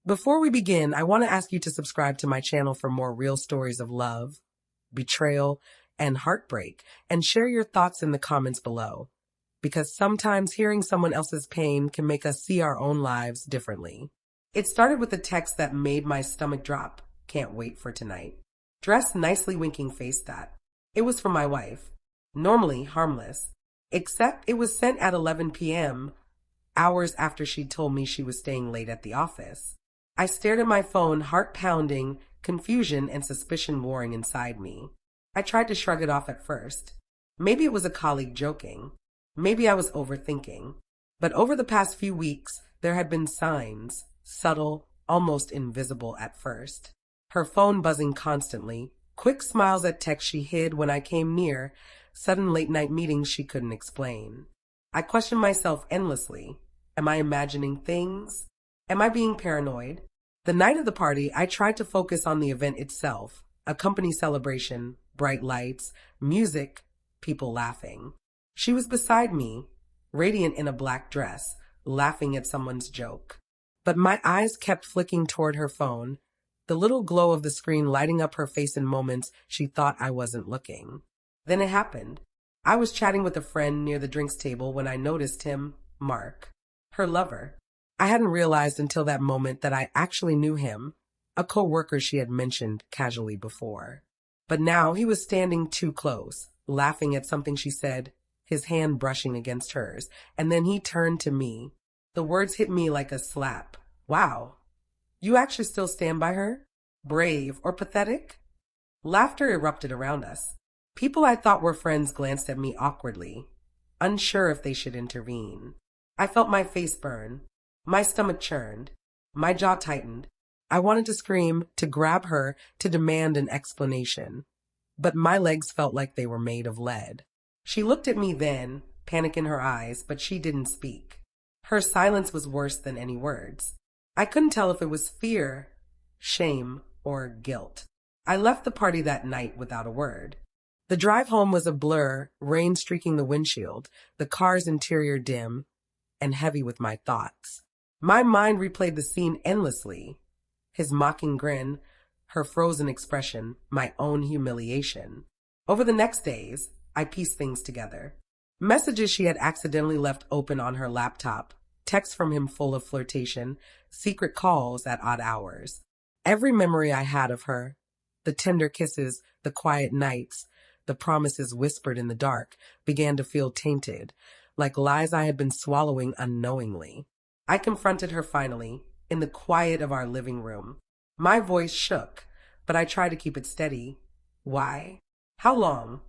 Before we begin, I want to ask you to subscribe to my channel for more real stories of love, betrayal, and heartbreak, and share your thoughts in the comments below. Because sometimes hearing someone else's pain can make us see our own lives differently. It started with a text that made my stomach drop. Can't wait for tonight. Dressed nicely, winking face that. It was from my wife. Normally harmless. Except it was sent at 11 p.m., hours after she told me she was staying late at the office. I stared at my phone, heart pounding, confusion and suspicion warring inside me. I tried to shrug it off at first. Maybe it was a colleague joking. Maybe I was overthinking. But over the past few weeks, there had been signs, subtle, almost invisible at first. Her phone buzzing constantly, quick smiles at texts she hid when I came near, sudden late-night meetings she couldn't explain. I questioned myself endlessly. Am I imagining things? Am I being paranoid? The night of the party, I tried to focus on the event itself, a company celebration, bright lights, music, people laughing. She was beside me, radiant in a black dress, laughing at someone's joke. But my eyes kept flicking toward her phone, the little glow of the screen lighting up her face in moments she thought I wasn't looking. Then it happened. I was chatting with a friend near the drinks table when I noticed him, Mark, her lover. I hadn't realized until that moment that I actually knew him, a co-worker she had mentioned casually before. But now he was standing too close, laughing at something she said, his hand brushing against hers, and then he turned to me. The words hit me like a slap. Wow. You actually still stand by her? Brave or pathetic? Laughter erupted around us. People I thought were friends glanced at me awkwardly, unsure if they should intervene. I felt my face burn. My stomach churned. My jaw tightened. I wanted to scream, to grab her, to demand an explanation. But my legs felt like they were made of lead. She looked at me then, panic in her eyes, but she didn't speak. Her silence was worse than any words. I couldn't tell if it was fear, shame, or guilt. I left the party that night without a word. The drive home was a blur, rain streaking the windshield, the car's interior dim, and heavy with my thoughts. My mind replayed the scene endlessly. His mocking grin, her frozen expression, my own humiliation. Over the next days, I pieced things together. Messages she had accidentally left open on her laptop, texts from him full of flirtation, secret calls at odd hours. Every memory I had of her, the tender kisses, the quiet nights, the promises whispered in the dark, began to feel tainted, like lies I had been swallowing unknowingly. I confronted her finally, in the quiet of our living room. My voice shook, but I tried to keep it steady. Why? How long?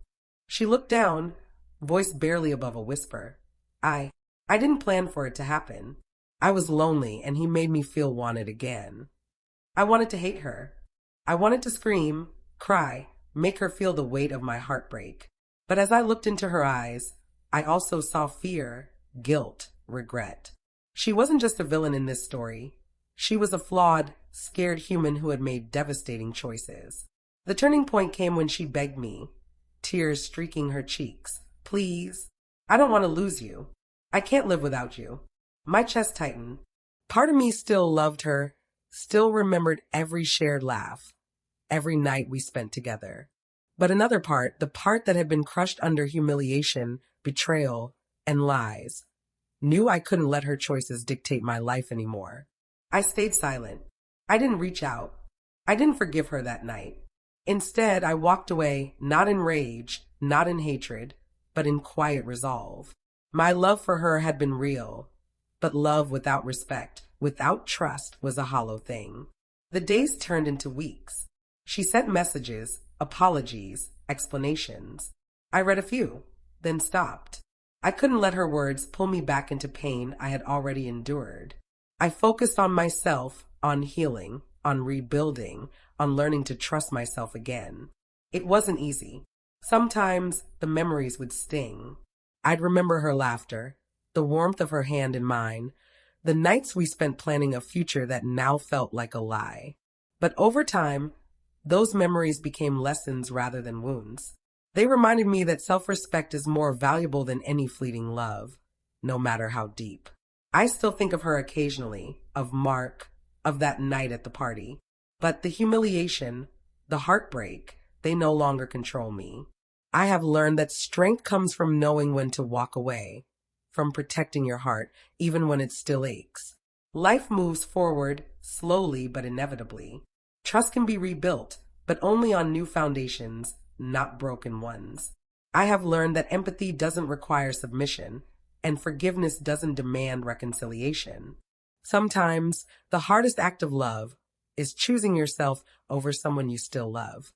She looked down, voice barely above a whisper. I didn't plan for it to happen. I was lonely, and he made me feel wanted again. I wanted to hate her. I wanted to scream, cry, make her feel the weight of my heartbreak. But as I looked into her eyes, I also saw fear, guilt, regret. She wasn't just a villain in this story. She was a flawed, scared human who had made devastating choices. The turning point came when she begged me, tears streaking her cheeks. Please, I don't want to lose you. I can't live without you. My chest tightened. Part of me still loved her, still remembered every shared laugh, every night we spent together. But another part, the part that had been crushed under humiliation, betrayal, and lies, knew I couldn't let her choices dictate my life anymore. I stayed silent. I didn't reach out. I didn't forgive her that night. Instead, I walked away, not in rage, not in hatred, but in quiet resolve. My love for her had been real, but love without respect, without trust, was a hollow thing. The days turned into weeks. She sent messages, apologies, explanations. I read a few, then stopped. I couldn't let her words pull me back into pain I had already endured. I focused on myself, on healing, on rebuilding, on learning to trust myself again. It wasn't easy. Sometimes the memories would sting. I'd remember her laughter, the warmth of her hand in mine, the nights we spent planning a future that now felt like a lie. But over time, those memories became lessons rather than wounds. They reminded me that self-respect is more valuable than any fleeting love, no matter how deep. I still think of her occasionally, of Mark, of that night at the party. But the humiliation, the heartbreak, they no longer control me. I have learned that strength comes from knowing when to walk away, from protecting your heart, even when it still aches. Life moves forward, slowly but inevitably. Trust can be rebuilt, but only on new foundations, not broken ones. I have learned that empathy doesn't require submission, and forgiveness doesn't demand reconciliation. Sometimes, the hardest act of love is choosing yourself over someone you still love.